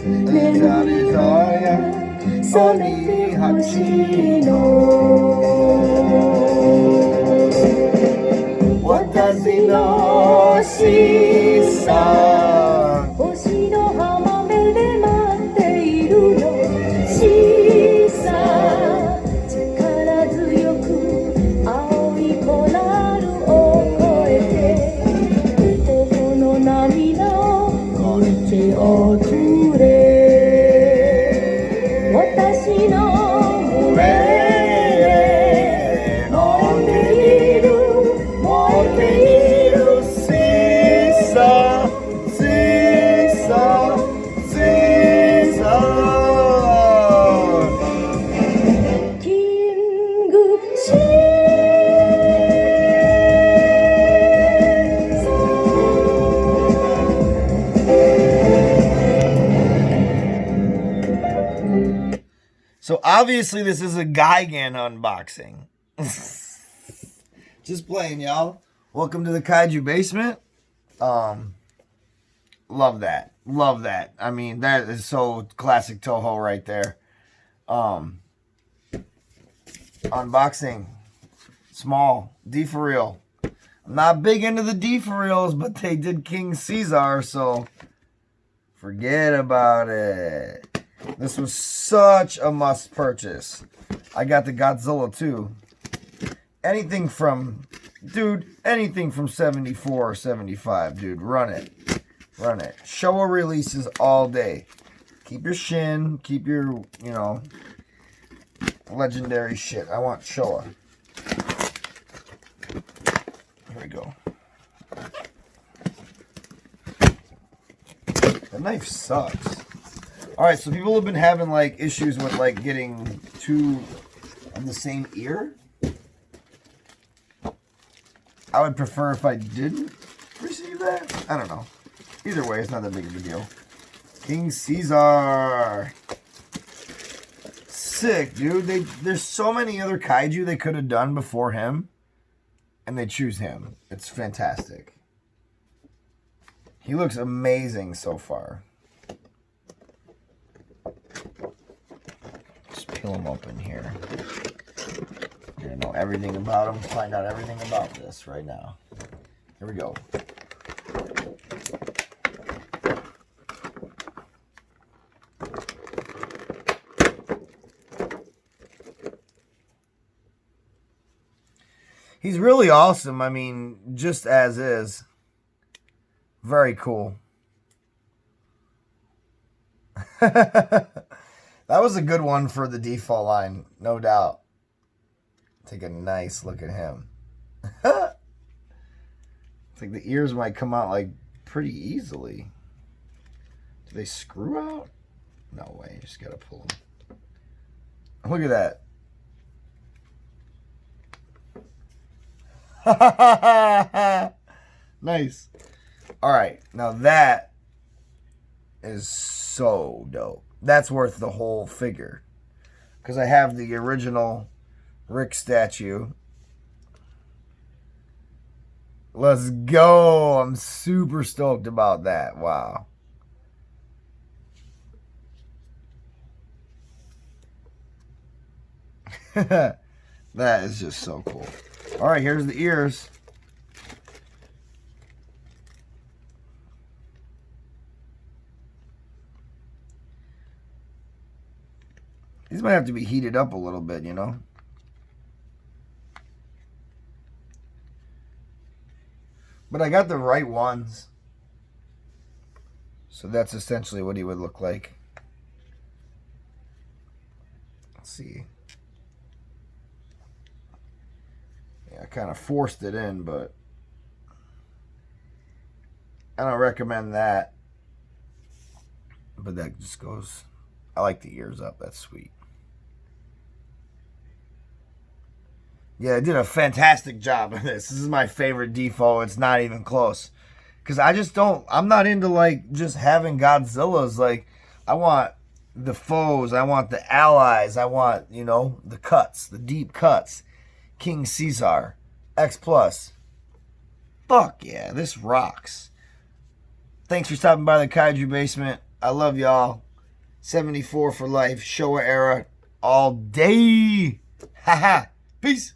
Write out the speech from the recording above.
眠りがそり8の私のシーサー星の浜辺で待っているよシーサー力強く青いコラルを越えて頬の涙をこっちをくれ私の胸で持っているシーサーシーサーシーサーキングシーサー So obviously this is a Gigan unboxing. Just playing, y'all. Welcome to the Kaiju Basement. Love that. Love that. I mean, that is so classic Toho right there. Unboxing. Small. D for real. I'm not big into the D for reals, but they did King Caesar, so forget about it. This was such a must purchase. I got the Godzilla too. Anything from 74 or 75, dude. Run it. Run it. Showa releases all day. Keep your Shin. Keep your, legendary shit. I want Showa. Here we go. The knife sucks. Alright, so people have been having, issues with, getting two of the same ear. I would prefer if I didn't receive that. I don't know. Either way, it's not that big of a deal. King Caesar. Sick, dude. There's so many other kaiju they could have done before him. And they choose him. It's fantastic. He looks amazing so far. Just peel him open here. You're gonna know everything about him. Find out everything about this right now. Here we go. He's really awesome. I mean, just as is. Very cool. That was a good one for the default line, no doubt. Take a nice look at him. It's like the ears might come out pretty easily. Do they screw out? No way, you just gotta pull them. Look at that. Nice. Alright, now that is so dope. That's worth the whole figure. Because I have the original Rick statue. Let's go. I'm super stoked about that. Wow. That is just so cool. All right, here's the ears. These might have to be heated up a little bit, But I got the right ones. So that's essentially what he would look like. Let's see. Yeah, I kind of forced it in, but I don't recommend that. But that just goes... I like the ears up. That's sweet. Yeah, I did a fantastic job of this. This is my favorite Defo. It's not even close. Because I just don't... I'm not into, just having Godzillas. I want the foes. I want the allies. I want, the cuts. The deep cuts. King Caesar. X+. Fuck yeah. This rocks. Thanks for stopping by the Kaiju Basement. I love y'all. 74 for life. Showa era all day. Haha. Peace.